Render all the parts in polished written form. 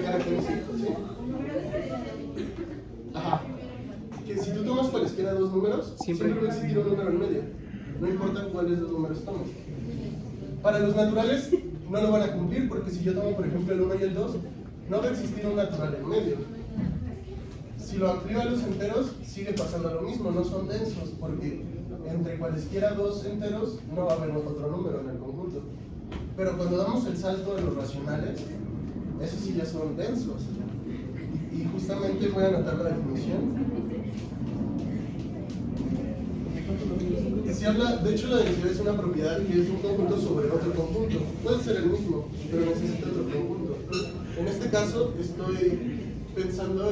característicos, ¿sí? Ajá. Que si tú tomas cualesquiera dos números, siempre va a existir un número en medio. No importa cuáles dos números tomes. Para los naturales no lo van a cumplir porque si yo tomo, por ejemplo, el 1 y el 2, no va a existir un natural en medio. Si lo amplío a los enteros, sigue pasando lo mismo, no son densos, porque entre cualesquiera dos enteros no va a haber otro número en el conjunto. Pero cuando damos el salto de los racionales, esos sí ya son densos. Y justamente voy a anotar la definición. Se habla, de hecho la densidad es una propiedad que es un conjunto sobre otro conjunto. Puede ser el mismo, pero necesita otro conjunto. En este caso estoy pensando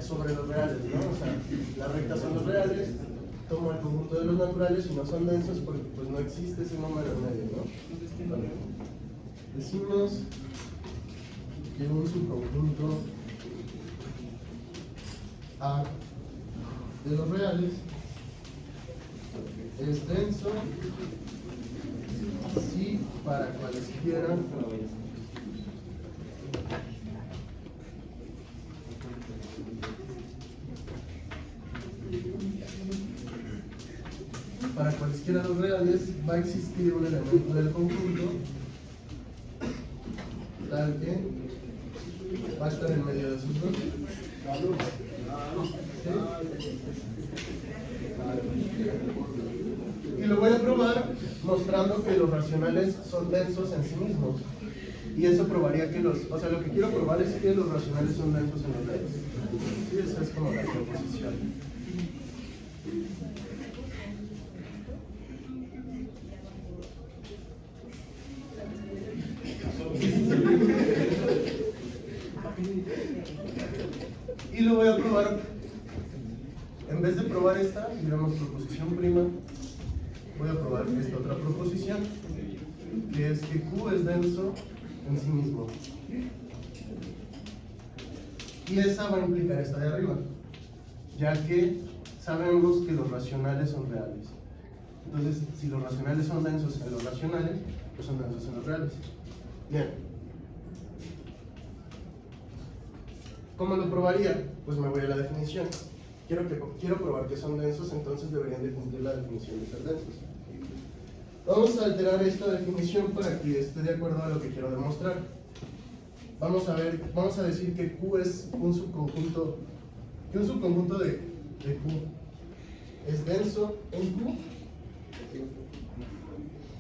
sobre los reales, ¿no? O sea, las rectas son los reales, tomo el conjunto de los naturales y no son densos porque pues no existe ese número en medio, ¿no? Vale. Decimos que un subconjunto A de los reales es denso si para cualesquiera de los reales va a existir un elemento del conjunto tal que va a estar en medio de sus dos. ¿Sí? Y lo voy a probar mostrando que los racionales son densos en sí mismos. Y eso probaría que o sea, lo que quiero probar es que los racionales son densos en los reales. Y esa es como la proposición. Y lo voy a probar, en vez de probar esta, digamos proposición prima, voy a probar esta otra proposición, que es que Q es denso en sí mismo. Y esa va a implicar esta de arriba, ya que sabemos que los racionales son reales. Entonces, si los racionales son densos en los racionales, pues son densos en los reales. Bien. ¿Cómo lo probaría? Pues me voy a la definición. Quiero probar que son densos, entonces deberían de cumplir la definición de ser densos. Vamos a alterar esta definición para que esté de acuerdo a lo que quiero demostrar. Vamos a decir que Q es un subconjunto, de Q es denso en Q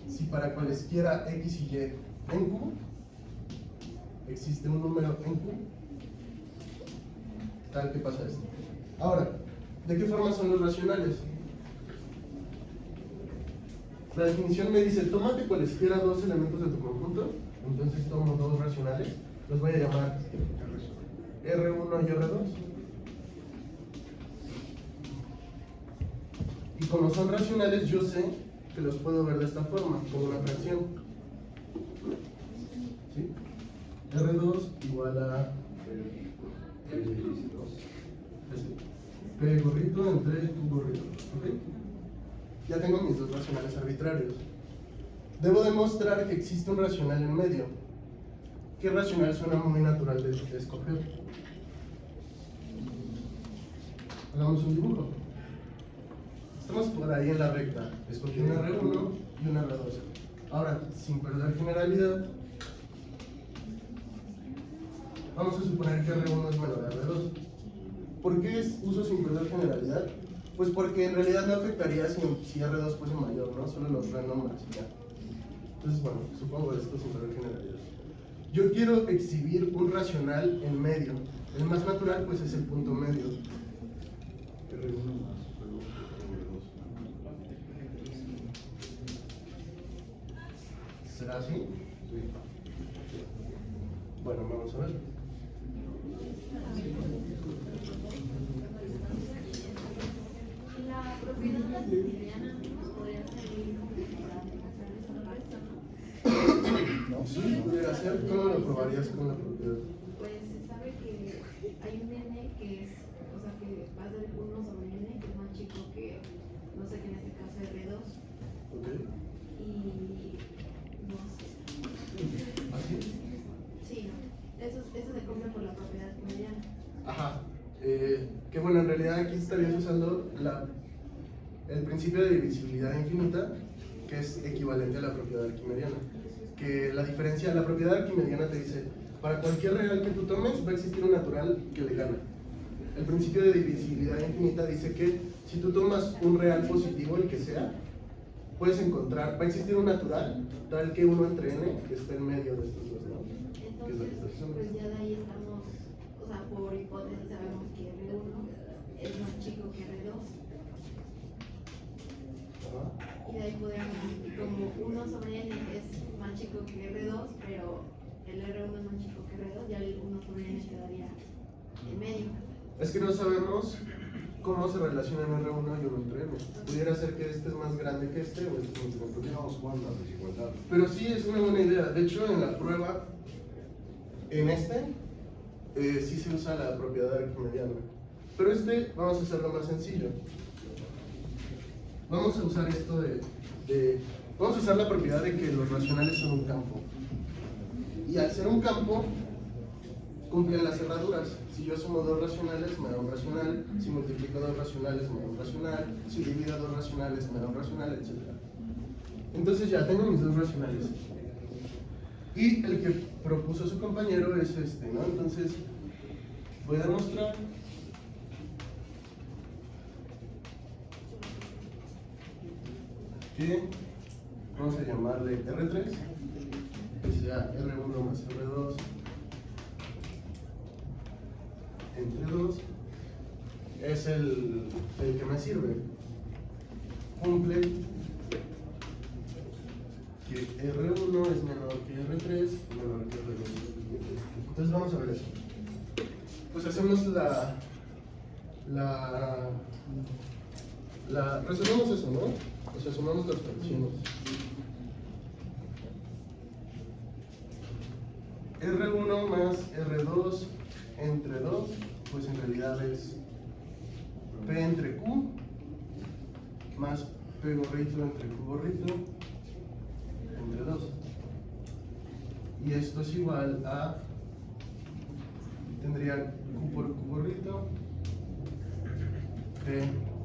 si para cualesquiera X y Y en Q existe un número en Q tal que pasa esto. Ahora, ¿de qué forma son los racionales? La definición me dice, tómate cualesquiera dos elementos de tu conjunto, entonces tomo dos racionales, los voy a llamar R1 y R2. Y como son racionales, yo sé que los puedo ver de esta forma, como una fracción. ¿Sí? R2 igual a P gorrito entre tu gorrito. ¿Okay? Ya tengo mis dos racionales arbitrarios. Debo demostrar que existe un racional en medio. ¿Qué racional suena muy natural de escoger? Hagamos un dibujo. Estamos por ahí en la recta. Escogí una R1 y una R2. Ahora, sin perder generalidad, vamos a suponer que R1 es menor a R2. ¿Por qué uso sin perder generalidad? Pues porque en realidad no afectaría si R2 fuese mayor, ¿no? Solo los renombres y ya. Entonces, bueno, supongo esto sin perder generalidad. Yo quiero exhibir un racional en medio. El más natural, pues, es el punto medio. R1 más R2. ¿Será así? Sí. Bueno, vamos a ver. La propiedad de la cotidiana podría servir ¿no? Sí, pudiera ser. ¿Cómo lo probarías con la propiedad? Pues se sabe que hay un n que es, o sea, que va a ser 1 sobre n, que es más chico que, no sé, que en este caso es R2. Ok. Y no sé. ¿Así? Sí, no. Eso eso se cumple por la propiedad arquimediana. Ajá. Que bueno, en realidad aquí estarías usando el principio de divisibilidad infinita, que es equivalente a la propiedad arquimediana. Que la diferencia, la propiedad arquimediana te dice, para cualquier real que tú tomes va a existir un natural que le gana. El principio de divisibilidad infinita dice que si tú tomas un real positivo, el que sea, puedes encontrar, va a existir un natural tal que 1 entre n que esté en medio de estos dos, ¿no? Entonces, pues ya de ahí estamos, o sea, por hipótesis sabemos que R1 es más chico que R2. Y de ahí podemos, como 1 sobre n es más chico que R2, pero el R1 es más chico que R2, ya el 1 sobre n quedaría en medio. Es que no sabemos cómo se relacionan R1 y 1 entre n. Pudiera ser que este es más grande que este o este es más grande que este. Vamos jugando a desigualdad. Pero sí es una buena idea. De hecho, en la prueba, en sí se usa la propiedad arquimediana. Pero vamos a hacerlo más sencillo. Vamos a usar esto vamos a usar la propiedad de que los racionales son un campo. Y al ser un campo, cumplen las cerraduras. Si yo sumo dos racionales, me da un racional. Si multiplico dos racionales, me da un racional. Si divido dos racionales, me da un racional, etc. Entonces ya tengo mis dos racionales. Y el que propuso su compañero es este, ¿no? Entonces, voy a demostrar que vamos a llamarle R3, que sea R1 más R2 entre 2, es el que me sirve. Cumple que R1 es menor que R3 y menor que R2. Entonces vamos a ver eso. Pues hacemos resolvemos eso, ¿no? O sea, sumamos las fracciones. R1 más R2 entre 2, pues en realidad es P entre Q más P gorrito entre Q gorrito entre 2. Y esto es igual a, tendría Q por Q gorrito, P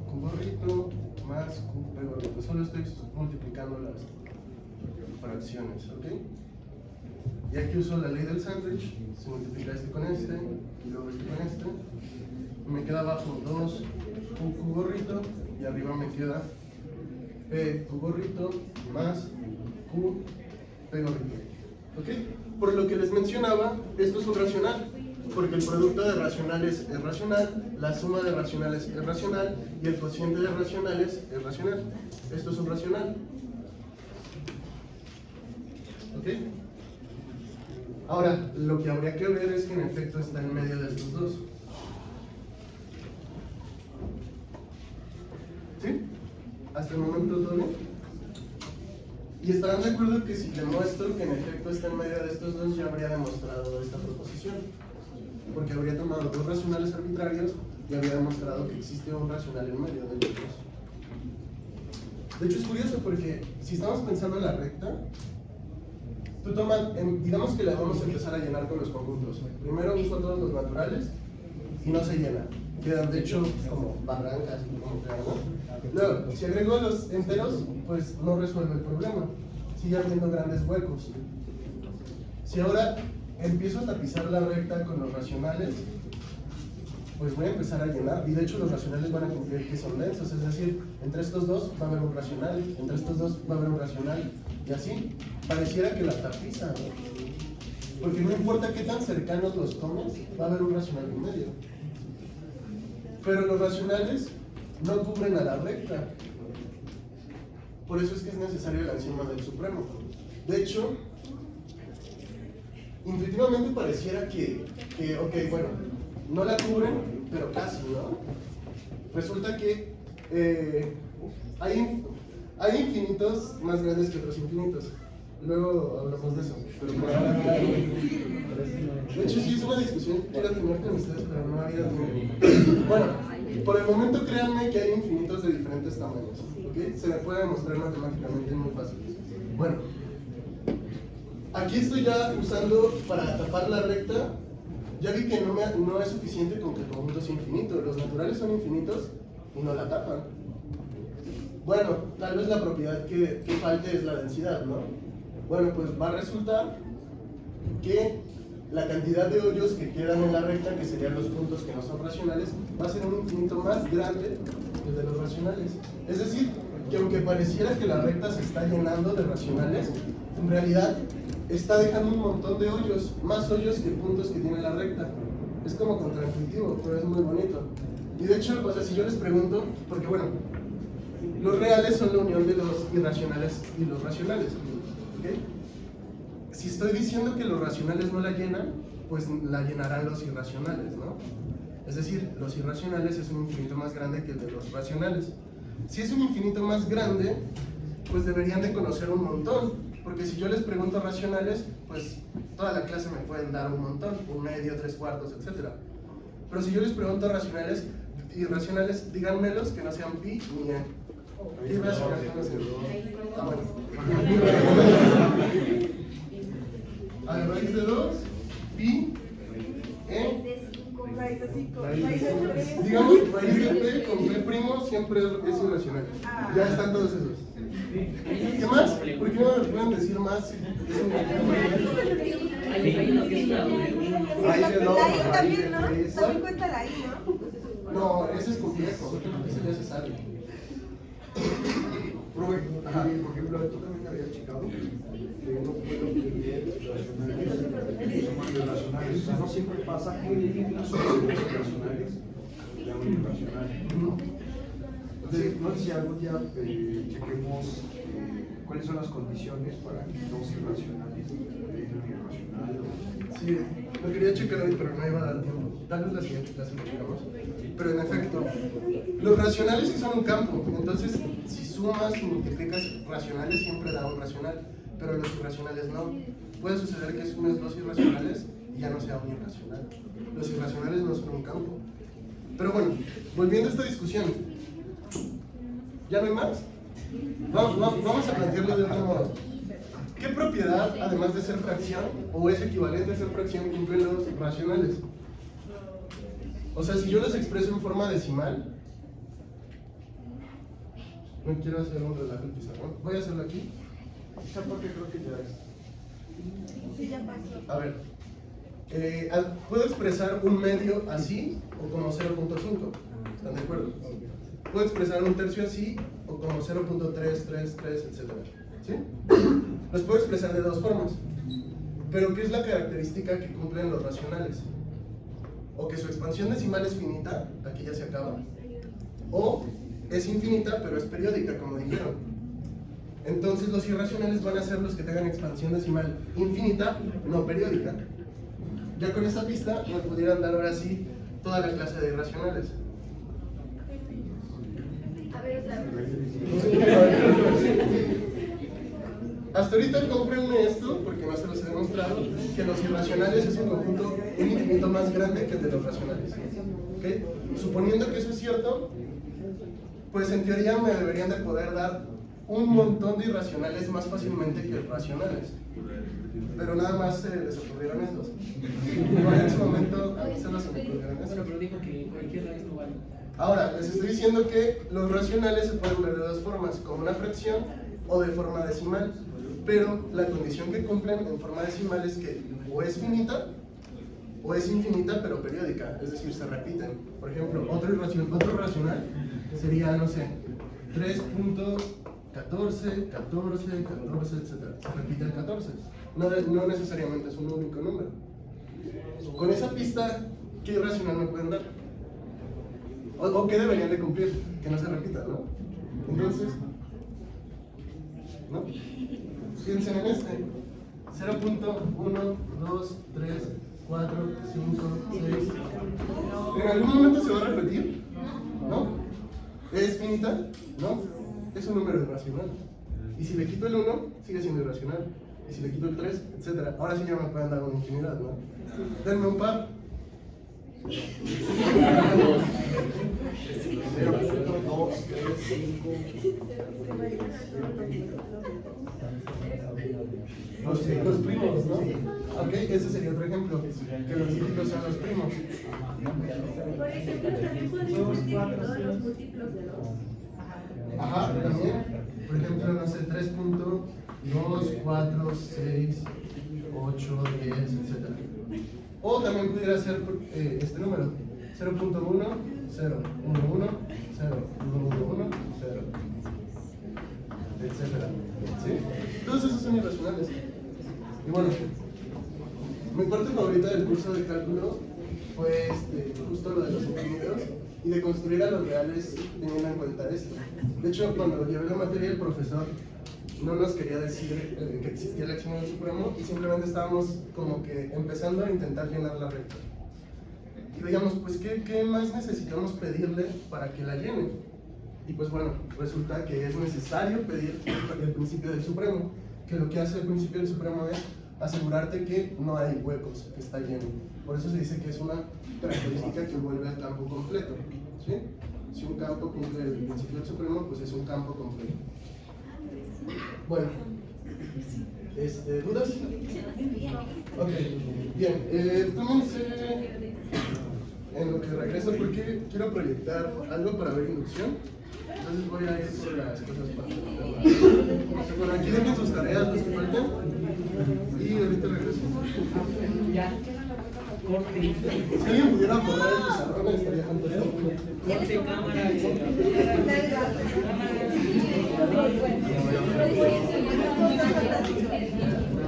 Q gorrito más Q P gorrito. Solo estoy multiplicando las fracciones, ¿ok? Y aquí uso la ley del sándwich, se multiplica este con este, y luego este con este. Y me queda abajo 2 Q gorrito, y arriba me queda P Q gorrito más Q P gorrito. ¿Ok? Por lo que les mencionaba, esto es un racional, porque el producto de racionales es racional, la suma de racionales es racional, y el cociente de racionales es racional. Esto es un racional. ¿Ok? Ahora, lo que habría que ver es que en efecto está en medio de estos dos. ¿Sí? Hasta el momento todo bien. Y estarán de acuerdo que si demuestro que en efecto está en medio de estos dos, ya habría demostrado esta proposición. Porque habría tomado dos racionales arbitrarios y habría demostrado que existe un racional en medio de ellos dos. De hecho es curioso porque si estamos pensando en la recta, tú tomas, digamos que la vamos a empezar a llenar con los conjuntos. Primero uso todos los naturales y no se llena. Quedan de hecho como barrancas, como que algo. Luego, si agrego los enteros, pues no resuelve el problema. Sigue habiendo grandes huecos. Si ahora empiezo a tapizar la recta con los racionales, pues voy a empezar a llenar. Y de hecho los racionales van a cumplir que son densos. Es decir, entre estos dos va a haber un racional, entre estos dos va a haber un racional. Y así, pareciera que la tapiza, ¿no? Porque no importa qué tan cercanos los tomes, va a haber un racional en medio. Pero los racionales no cubren a la recta. Por eso es que es necesario el axioma del supremo. De hecho, intuitivamente pareciera que ok, bueno, no la cubren, pero casi, ¿no? Resulta que hay infinitos más grandes que otros infinitos. Luego hablamos de eso, pero por ahora no. De hecho, sí es una discusión que quiero tener con ustedes, pero no ha habido tiempo. Bueno, por el momento créanme que hay infinitos de diferentes tamaños, ¿ok? Se me puede demostrar matemáticamente muy fácil. Bueno, aquí estoy ya usando para tapar la recta ya vi que no es suficiente con que el conjunto sea infinito. Los naturales son infinitos y no la tapan. Bueno, tal vez la propiedad que falte es la densidad, ¿no? Bueno, pues va a resultar que la cantidad de hoyos que quedan en la recta, que serían los puntos que no son racionales, va a ser un infinito más grande que el de los racionales. Es decir, que aunque pareciera que la recta se está llenando de racionales, en realidad está dejando un montón de hoyos, más hoyos que puntos que tiene la recta. Es como contraintuitivo, pero es muy bonito. Y de hecho, o sea, si yo les pregunto, porque bueno, los reales son la unión de los irracionales y los racionales, ¿ok? Si estoy diciendo que los racionales no la llenan, pues la llenarán los irracionales, ¿no? Es decir, los irracionales es un infinito más grande que el de los racionales. Si es un infinito más grande, pues deberían de conocer un montón, porque si yo les pregunto racionales, pues toda la clase me pueden dar un montón, un medio, 3/4, etc. Pero si yo les pregunto racionales, irracionales, díganmelos que no sean pi ni e. Irracionales no sean. Ah, bueno. A la raíz de 2, pi, e. Digamos, raíz de p con p primo siempre es irracional. Ya están todos esos. ¿Qué más? ¿Por qué no me pueden decir más? La I también, ¿no? También cuenta la I, ¿no? No, ese es complejo. Ese ya se sabe. Profe, por ejemplo, tú también habías checado que uno puede obtener racionales irracionales. O sea, no siempre pasa que las soluciones irracionales sean irracionales. No sé si algún día chequemos cuáles son las condiciones para que dos irracionales den un irracional. Sí, lo quería checar hoy, pero no iba a dar tiempo. Tal vez la siguiente clase lo checamos. Pero en efecto, los racionales sí son un campo. Entonces, si sumas y multiplicas racionales, siempre da un racional. Pero los irracionales no. Puede suceder que sumes dos irracionales y ya no sea un irracional. Los irracionales no son un campo. Pero bueno, volviendo a esta discusión, ¿ya no hay más? Vamos a plantearlo de otro modo. ¿Qué propiedad, además de ser fracción, o es equivalente a ser fracción, cumplen los racionales? O sea, si yo los expreso en forma decimal, no quiero hacer un relajo en pizarrón, voy a hacerlo aquí. Porque creo que ya es. Sí, ya pasó. A ver, puedo expresar un medio así o como 0.5, ¿están de acuerdo? Puedo expresar un tercio así o como 0.333, etc. ¿Sí? Los puedo expresar de dos formas. Pero ¿qué es la característica que cumplen los racionales? O que su expansión decimal es finita, aquí ya se acaba, o es infinita pero es periódica, como dijeron. Entonces los irracionales van a ser los que tengan expansión decimal infinita, no periódica. Ya con esta pista me pudieran dar ahora sí toda la clase de irracionales. A ver, o sea, Hasta ahorita comprenme esto, porque no se los he demostrado, que los irracionales es un conjunto un infinito más grande que el de los racionales. ¿Okay? Suponiendo que eso es cierto, pues en teoría me deberían de poder dar un montón de irracionales más fácilmente que racionales. Pero nada más se les ocurrieron estos. Igual en su momento a mí se los ocurrieron estos. Pero dijo que cualquier raíz no vale. Ahora, les estoy diciendo que los racionales se pueden ver de dos formas, como una fracción o de forma decimal. Pero la condición que cumplen en forma decimal es que o es finita o es infinita pero periódica, es decir, se repiten. Por ejemplo, otro racional sería, no sé, 3.14, 14, 14, etc. Se repite el 14. No necesariamente es un único número. Con esa pista, ¿qué irracional me pueden dar? ¿O qué deberían de cumplir? Que no se repita, ¿no? Entonces, ¿no? Piensen en este. 0.1, 2, 3, 4, 5, 6. ¿En algún momento se va a repetir? ¿No? ¿Es finita? No. Es un número irracional. Y si le quito el 1, sigue siendo irracional. Y si le quito el 3, etc. Ahora sí ya me pueden dar una infinidad, ¿no? Denme un par. 0.2, 3, 5. Los primos, ¿no? Ok, ese sería otro ejemplo, que los dígitos sean los primos. Por ejemplo, también podemos decir todos los múltiplos de 2. Ajá, también. Por ejemplo, no sé, 3.2, 4, 6, 8, 10, etc. O también pudiera ser este número, 0.1, 0, 1, 1, 0, 1, 1, 0, etcétera. ¿Sí? Todos esos son irracionales. Y bueno, mi parte favorita del curso de cálculo fue justo lo de los infinitos y de construir a los reales teniendo en cuenta esto. De hecho, cuando llevé la materia, el profesor no nos quería decir que existía el examen supremo y simplemente estábamos como que empezando a intentar llenar la recta. Y veíamos, pues, ¿qué más necesitamos pedirle para que la llene? Y pues bueno, resulta que es necesario pedir el principio del supremo, que lo que hace el principio del supremo es asegurarte que no hay huecos, que está lleno. Por eso se dice que es una característica que vuelve al campo completo. ¿Sí? Si un campo cumple el principio del supremo, pues es un campo completo. Bueno, ¿dudas? Ok, bien, tómense en lo que regreso porque quiero proyectar algo para ver inducción. Entonces voy a ir por las cosas para bueno, aquí dejen sus tareas, los que faltan, y ahorita regreso. Ya. Corte. Si alguien pudiera borrar el pizarrón, estaría fantástico. Corte, cámara.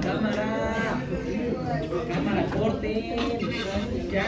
Cámara. Cámara, corte. Ya.